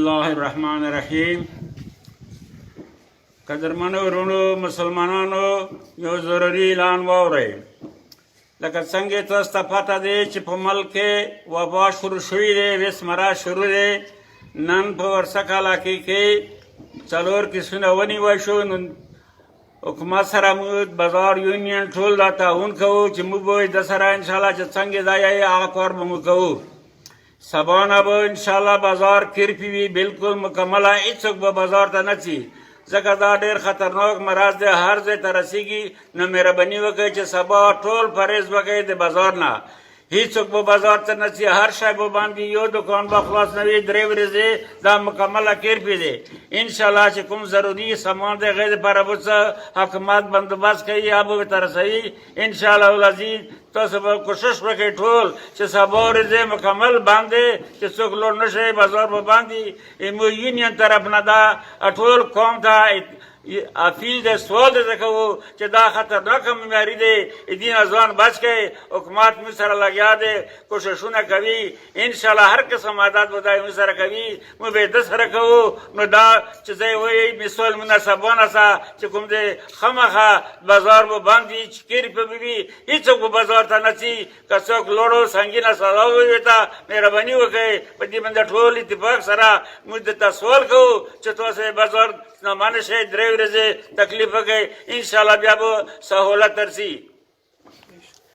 الله الرحمن الرحیم. قدرمنو ورونو مسلمانانو یو ضروري اعلان واورئ. لکه څنګه تاسو ته پته دی چې په ملک کې وبا شروع شوې دی، وسمرا شروع دی. نن په ورسک علاقې کې 4 کسونه ونیول شو. حکومت سره موږ بازار یونین ټول دا تعاون کوو چې موږ به د سره انشاءالله چې څنګه دا یې هغه کار به موږ کوو. سبا نه به انشاءالله بازار کرپی وي، بالکل مکمله، هېڅوک به بازار ته نه ځي، ځکه دا ډېر خطرناک مرض دی، هر ځای ته رسېږي. نو مهرباني وکړئ چې سبا ټول پرهیز وکړئ د بازار نه. هېڅوک به بازار ته نه ځي، هر شی به باندې یو دکان به خلاص نه وي. 3 ورځې دا مکمله کرپی دی. انشاءالله چې کوم ضروري سامان دی هغې دپاره به څه حکومت بندوبست کوي، یا به ورته رسوي. انشاءالله العزیز تاسو به کوشش وکړئ ټول چې سبا ورځې مکمل باندې چې څوک لوړ نه شي، بازار به باندې مو یونین طرف نه دا ټول قوم ته اپیل دی، سوال دی کوو چې دا خطرناکه بیماري دی، دې نه ځان بچ کړئ. حکومت موږ سره لګیا دی، کوششونه کوي. انشاءالله هر قسم مدد به دا موږ سره کوي، موږ به یې ده سره کوو. نو دا چې زه یې وایي مثال مناسبانه سه چې کوم دی خامخا بازار به باندې چې کرپی به وي، هېڅوک به بازار ته نه ځي. که څوک لوړو سنګینه سزا ووایي ته مهرباني وکړئ. په دې باندې ټول اتفاق سره موږ درته سوال کوو چې تاسو بازار نه مانه شئ، 3 ورځې تکلیف وکړئ. انشاءالله بیا به سهولت ترسي.